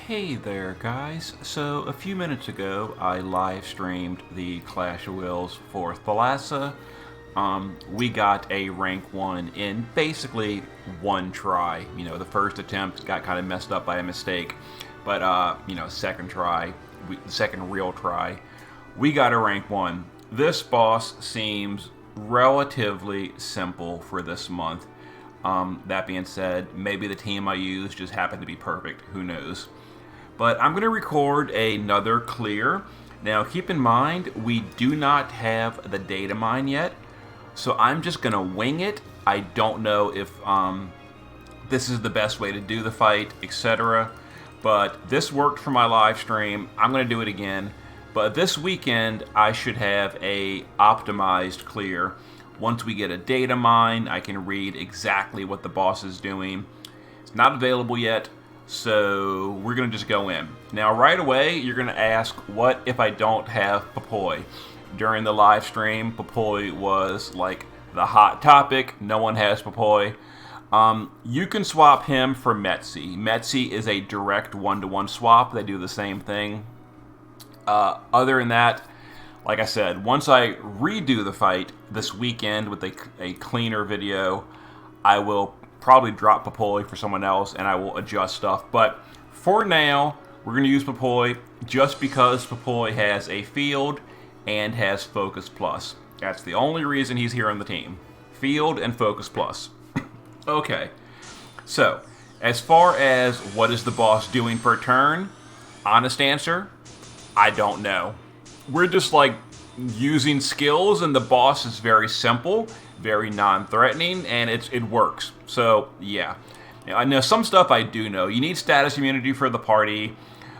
Hey there, guys. So, a few minutes ago, I live streamed the Clash of Wills for Thalassa. We got a rank 1 in basically one try. The first attempt got kind of messed up by a mistake, but, second try, the second real try, we got a rank 1. This boss seems relatively simple for this month. That being said, maybe the team I used just happened to be perfect. Who knows? But I'm going to record another clear. Now, keep in mind, we do not have the data mine yet, so I'm just going to wing it. I don't know if this is the best way to do the fight, etc. But this worked for my live stream. I'm going to do it again. But this weekend, I should have a optimized clear. Once we get a data mine, I can read exactly what the boss is doing. It's not available yet, so we're going to just go in. Now, right away, you're going to ask, what if I don't have Papoy? During the live stream, Papoy was like the hot topic. No one has Papoy. You can swap him for Metzi. Metzi is a direct one-to-one swap. They do the same thing. Other than that, like I said, once I redo the fight this weekend with a cleaner video, I will probably drop Papoy for someone else and I will adjust stuff. But for now, we're going to use Papoy just because Papoy has a field and has Focus Plus. That's the only reason he's here on the team. Field and Focus Plus. Okay, so as far as what is the boss doing per turn, honest answer, I don't know. We're just like using skills, and the boss is very simple, very non-threatening, and it works. So yeah, I know some stuff I do know. You need status immunity for the party.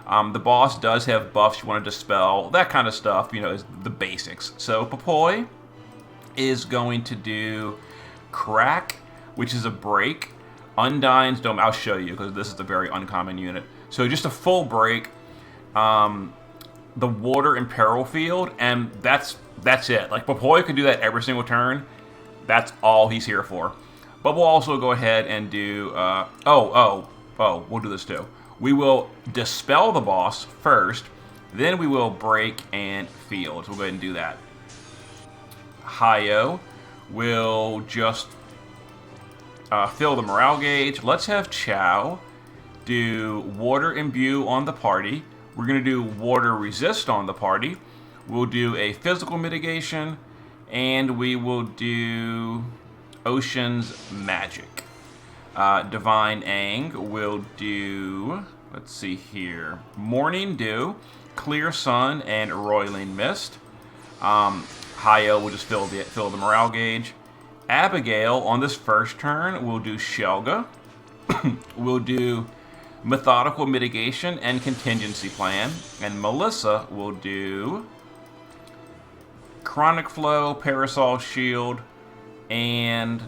The boss does have buffs you want to dispel, that kind of stuff. Is the basics. So Papoy is going to do Crack, which is a break. Undyne's Dome. I'll show you because this is a very uncommon unit. So just a full break. The Water and Peril field, and that's it. Like, Papoy can do that every single turn. That's all he's here for. But we'll also go ahead and do, we'll do this too. We will dispel the boss first, then we will break and field. So we'll go ahead and do that. Hayo will just fill the morale gauge. Let's have Chow do Water Imbue on the party. We're going to do Water Resist on the party. We'll do a Physical Mitigation, and we will do Ocean's Magic. Divine Ang will do, let's see here, Morning Dew, Clear Sun, and Roiling Mist. Hayo will just fill the morale gauge. Abigail, on this first turn, will do Shelga. We'll do Methodical Mitigation and Contingency Plan. And Melissa will do Chronic Flow, Parasol Shield, and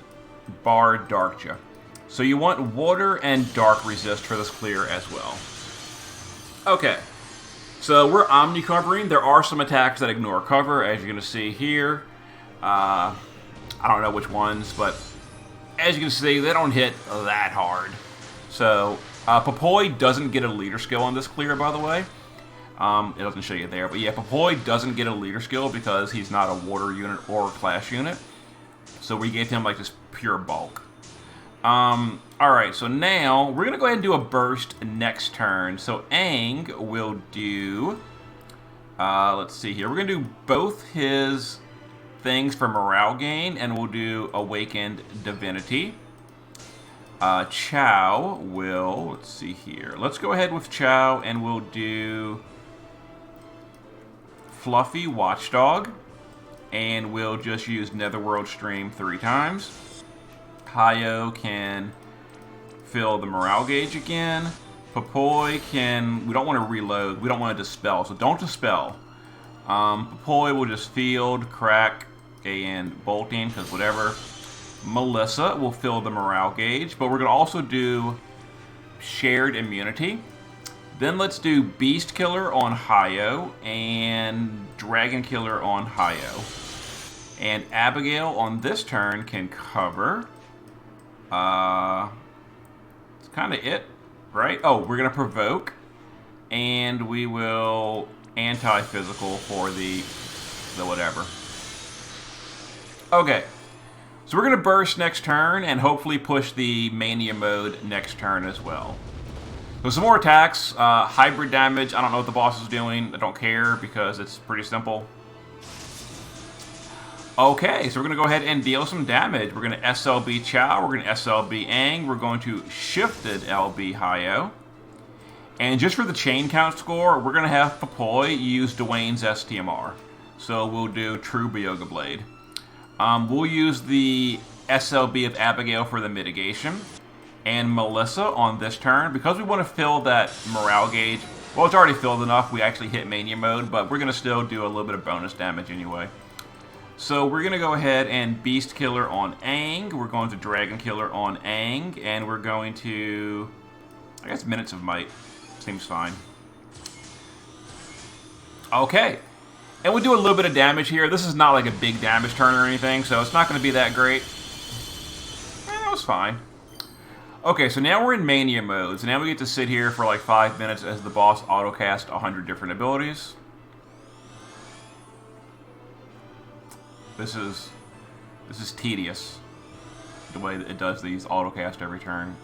Bar Darkja. So you want Water and Dark Resist for this clear as well. Okay, so we're Omni covering. There are some attacks that ignore cover, as you're going to see here. I don't know which ones, but as you can see, they don't hit that hard. So Papoy doesn't get a leader skill on this clear, by the way. It doesn't show you there, but yeah, Papoy doesn't get a leader skill because he's not a water unit or a clash unit. So we gave him like this pure bulk. Alright, so now we're going to go ahead and do a burst next turn. So Aang will do, let's see here, we're going to do both his things for morale gain, and we'll do Awakened Divinity. Chow will, let's see here, let's go ahead with Chow and we'll do Fluffy Watchdog, and we'll just use Netherworld Stream 3 times. Hayo can fill the morale gauge again. Papoy can, we don't want to reload, we don't want to dispel, so don't dispel. Papoy will just field, crack, and bolting, because whatever. Melissa will fill the morale gauge, but we're going to also do shared immunity. Then let's do Beast Killer on Hayo and Dragon Killer on Hayo. And Abigail on this turn can cover. It's kind of it, right? Oh, we're going to provoke. And we will anti-physical for the whatever. Okay. So we're going to burst next turn and hopefully push the mania mode next turn as well. So some more attacks. Hybrid damage. I don't know what the boss is doing. I don't care because it's pretty simple. Okay, so we're going to go ahead and deal some damage. We're going to SLB Chow. We're going to SLB Aang. We're going to Shifted LB Hayo. And just for the chain count score, we're going to have Papoy use Dwayne's STMR. So we'll do True Byoga Blade. We'll use the SLB of Abigail for the mitigation. And Melissa on this turn. Because we want to fill that morale gauge. Well, it's already filled enough. We actually hit Mania mode. But we're going to still do a little bit of bonus damage anyway. So we're going to go ahead and Beast Killer on Aang. We're going to Dragon Killer on Aang. And we're going to, I guess, Minutes of Might. Seems fine. Okay. And we do a little bit of damage here. This is not like a big damage turn or anything, so it's not going to be that great. That was fine. Okay, so now we're in Mania mode. So now we get to sit here for like 5 minutes as the boss autocast 100 different abilities. This is tedious, the way that it does these autocast every turn.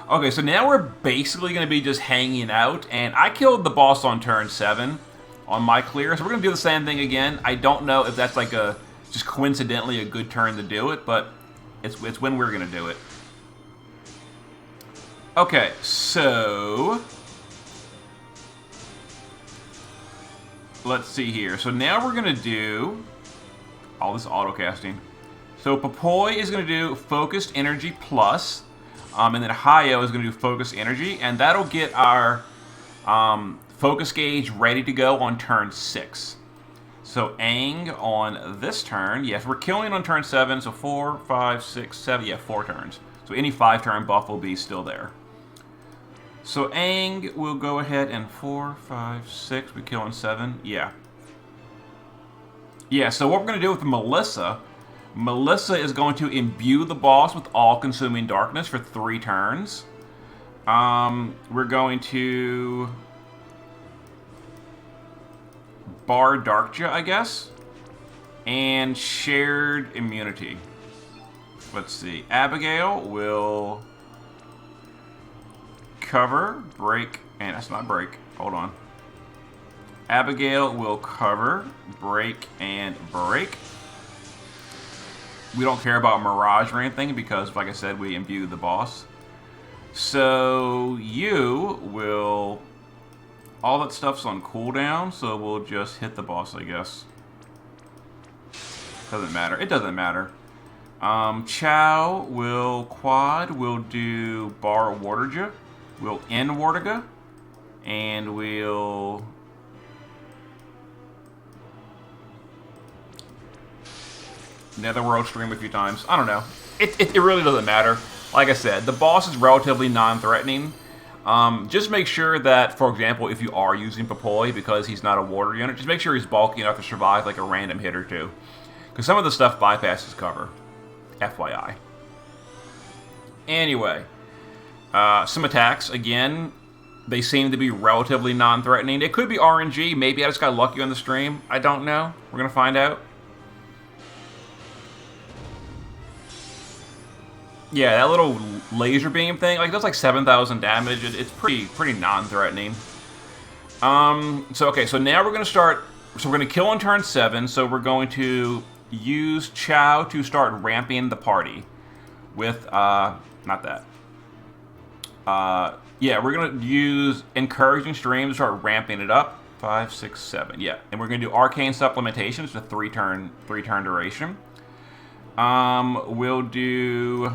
Okay, so now we're basically going to be just hanging out, and I killed the boss on turn 7 on my clear, so we're going to do the same thing again. I don't know if that's like just coincidentally a good turn to do it, but it's when we're going to do it. Okay, so let's see here. So now we're going to do all this autocasting. So Papoy is going to do Focused Energy Plus. And then Hayo is going to do Focus Energy, and that'll get our focus gauge ready to go on turn 6. So Aang on this turn, yes, we're killing on turn 7, so 4, 5, 6, 7, yeah, 4 turns. So any 5-turn buff will be still there. So Aang will go ahead and 4, 5, 6, we kill on 7, yeah. Yeah, so what we're going to do with Melissa is going to imbue the boss with all-consuming darkness for 3 turns. We're going to bar Darkja, I guess, and shared immunity. Let's see. Abigail will cover, break, and that's not break. Hold on. Abigail will cover, break, and break. We don't care about Mirage or anything because, like I said, we imbue the boss. So you will... All that stuff's on cooldown, so we'll just hit the boss, I guess. Doesn't matter. It doesn't matter. Chow will quad. We'll do Bar Warderja. We'll end Wardaga. And we'll... Netherworld stream a few times. I don't know. It really doesn't matter. Like I said, the boss is relatively non-threatening. Just make sure that, for example, if you are using Papoy because he's not a water unit, just make sure he's bulky enough to survive like a random hit or two. Because some of the stuff bypasses cover. FYI. Anyway. Some attacks. Again, they seem to be relatively non-threatening. It could be RNG. Maybe I just got lucky on the stream. I don't know. We're going to find out. Yeah, that little laser beam thing, like, that's like 7,000 damage. It's pretty non-threatening. Okay, so now we're going to start... So we're going to kill on turn 7, so we're going to use Chow to start ramping the party. With, not that. Yeah, we're going to use Encouraging Stream to start ramping it up. 5, 6, 7, yeah. And we're going to do Arcane Supplementation, it's a 3-turn duration. We'll do...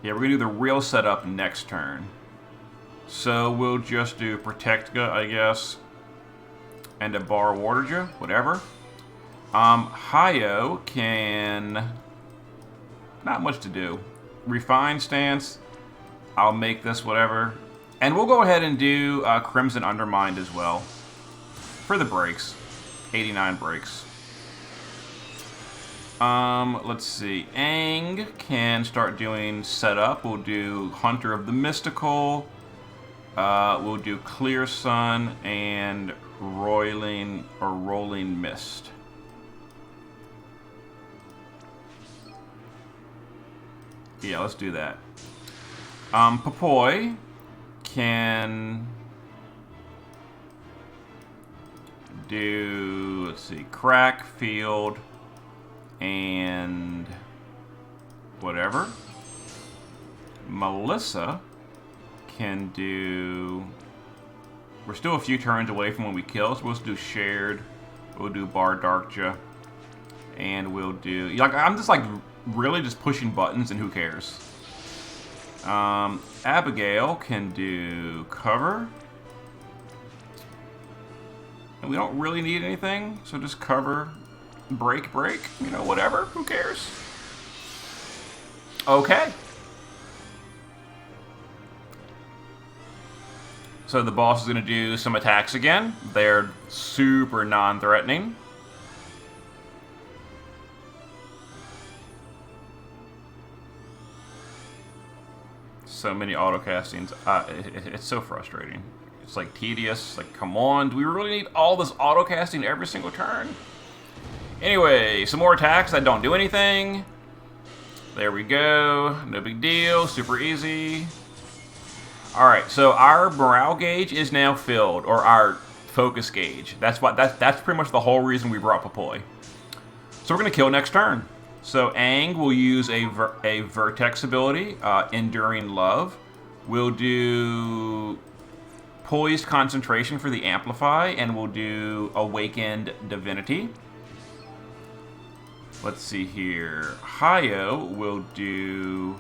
Yeah, we're going to do the real setup next turn. So we'll just do Protectga, I guess. And a Bar Warderja, whatever. Hayo can... Not much to do. Refine Stance. I'll make this whatever. And we'll go ahead and do Crimson Undermined as well. For the breaks. 89 breaks. Let's see. Aang can start doing setup. We'll do Hunter of the Mystical. We'll do Clear Sun and Rolling Mist. Yeah, let's do that. Papoy can do, let's see, Crack, Field, and whatever. Melissa can do... We're still a few turns away from when we kill, so we'll do Shared. We'll do Bar Darkja. And we'll do... Like, I'm just like really just pushing buttons and who cares. Abigail can do Cover. And we don't really need anything, so just Cover, break, you know, whatever, who cares? Okay. So the boss is going to do some attacks again. They're super non-threatening. So many auto-castings. It's so frustrating. It's like tedious. Like, come on. Do we really need all this auto-casting every single turn? Anyway, some more attacks that don't do anything. There we go. No big deal. Super easy. Alright, so our morale gauge is now filled, or our focus gauge. That's pretty much the whole reason we brought Papoy. So we're going to kill next turn. So Aang will use a Vertex ability, Enduring Love. We'll do Poised Concentration for the Amplify, and we'll do Awakened Divinity. Let's see here. Hayo will do...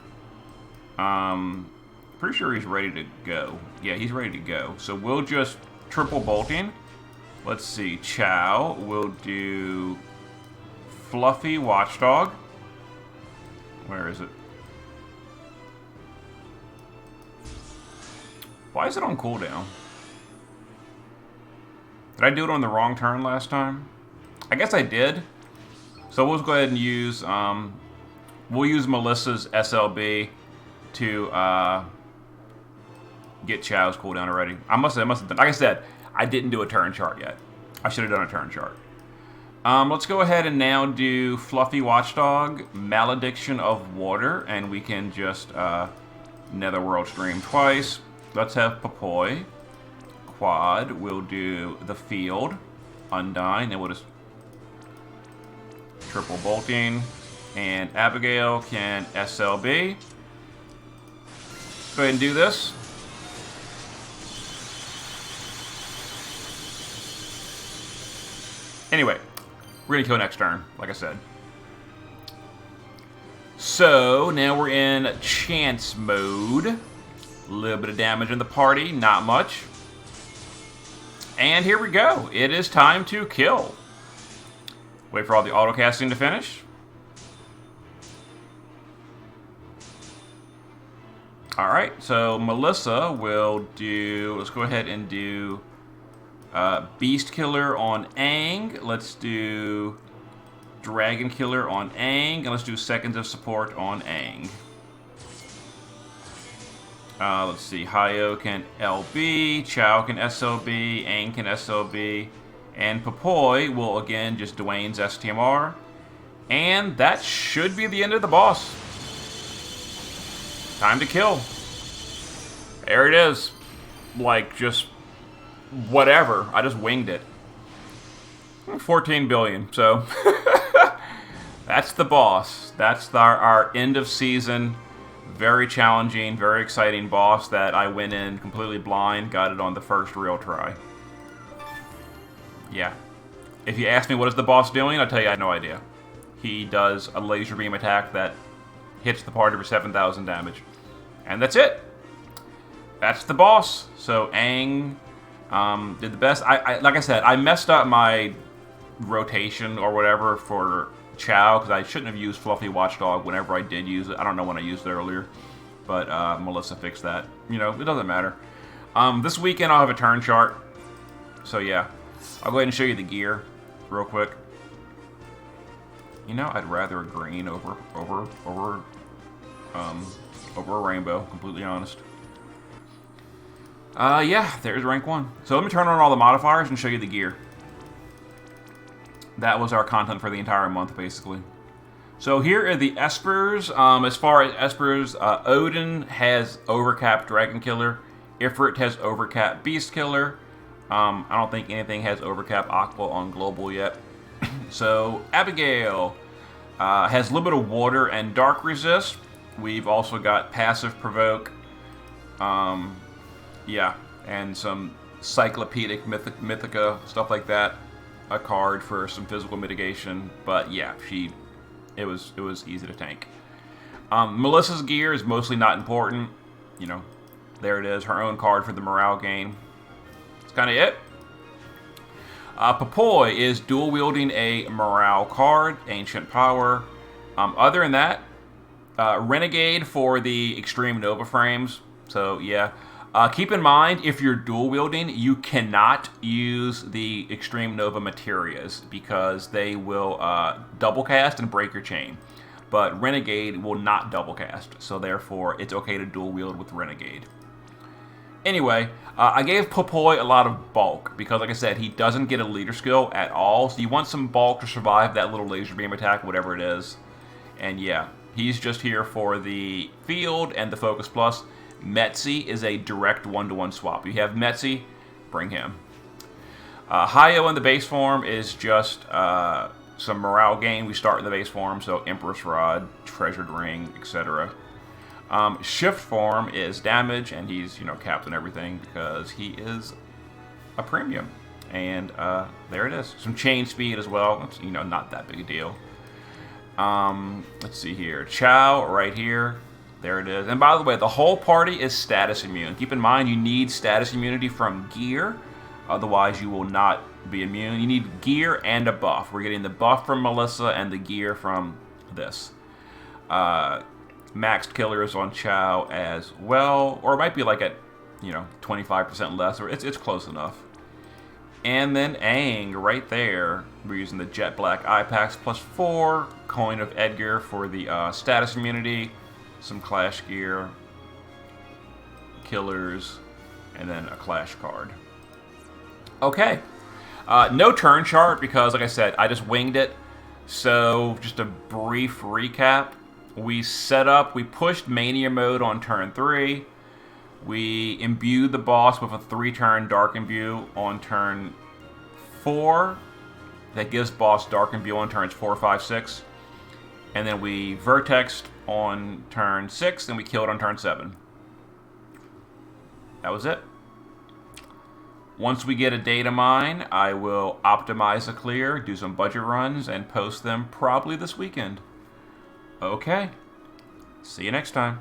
Pretty sure he's ready to go. Yeah, he's ready to go. So we'll just triple bolting. Let's see. Chow will do Fluffy Watchdog. Where is it? Why is it on cooldown? Did I do it on the wrong turn last time? I guess I did. So we'll go ahead and use we'll use Melissa's SLB to get Chow's cooldown already. I must have done. Like I said, I didn't do a turn chart yet. I should have done a turn chart. Let's go ahead and now do Fluffy Watchdog, Malediction of Water, and we can just Netherworld Stream twice. Let's have Papoy. Quad, we'll do the Field, Undyne, and we'll just triple bolting. And Abigail can SLB. Go ahead and do this. Anyway, we're going to kill next turn, like I said. So, now we're in Chance mode. A little bit of damage in the party, not much. And here we go. It is time to kill. Wait for all the auto-casting to finish. Alright, so Melissa will do... Let's go ahead and do... Beast Killer on Aang. Let's do Dragon Killer on Aang. And let's do Seconds of Support on Aang. Let's see. Hayo can LB. Chow can SLB. Aang can SLB. And Papoy will again just Dwayne's STMR. And that should be the end of the boss. Time to kill. There it is. Like, just... whatever. I just winged it. 14 billion, so that's the boss. That's our end of season, very challenging, very exciting boss that I went in completely blind, got it on the first real try. Yeah. If you ask me what is the boss doing, I'll tell you I have no idea. He does a laser beam attack that hits the party for 7,000 damage. And that's it. That's the boss. So Aang... did the best. Like I said, I messed up my rotation or whatever for Chow because I shouldn't have used Fluffy Watchdog whenever I did use it. I don't know when I used it earlier, but Melissa fixed that. You know, it doesn't matter. This weekend I'll have a turn chart. So yeah, I'll go ahead and show you the gear real quick. You know, I'd rather a green over a rainbow. Completely honest. Yeah, there's rank 1. So let me turn on all the modifiers and show you the gear. That was our content for the entire month, basically. So here are the Espers. As far as Espers, Odin has overcapped Dragon Killer. Ifrit has overcapped Beast Killer. I don't think anything has overcapped Aqua on Global yet. So Abigail has a little bit of Water and Dark Resist. We've also got Passive Provoke. Yeah, and some Cyclopedic Mythica, stuff like that. A card for some physical mitigation. But yeah, it was easy to tank. Melissa's gear is mostly not important. You know, there it is, her own card for the morale gain. That's kind of it. Papoy is dual wielding a morale card, Ancient Power. Other than that, Renegade for the Extreme Nova frames. So yeah, keep in mind if you're dual wielding, you cannot use the Extreme Nova Materias because they will double cast and break your chain. But Renegade will not double cast, so therefore it's okay to dual wield with Renegade. Anyway, I gave Papoy a lot of bulk because, like I said, he doesn't get a leader skill at all. So you want some bulk to survive that little laser beam attack, whatever it is. And yeah, he's just here for the field and the Focus Plus. Metzi is a direct 1-to-1 swap. You have Metzi, bring him. Hayo in the base form is just some morale gain. We start in the base form, so Empress Rod, Treasured Ring, etc. Shift form is damage, and he's, capped and everything because he is a premium. And there it is. Some chain speed as well. That's, not that big a deal. Let's see here. Chow right here. There it is. And by the way, the whole party is status immune. Keep in mind, you need status immunity from gear. Otherwise, you will not be immune. You need gear and a buff. We're getting the buff from Melissa and the gear from this. Maxed killers on Chow as well, or it might be like at 25% less, or it's close enough. And then Aang right there. We're using the Jet Black Eye Packs +4, Coin of Edgar for the status immunity, some Clash gear, killers, and then a Clash card. Okay, no turn chart because, like I said, I just winged it. So just a brief recap. We pushed Mania mode on turn 3. We imbued the boss with a 3-turn Dark Imbue on turn 4. That gives boss Dark Imbue on turns 4, 5, 6. And then we Vertexed on turn 6, and we killed on turn 7. That was it. Once we get a data mine, I will optimize a clear, do some budget runs, and post them probably this weekend. Okay. See you next time.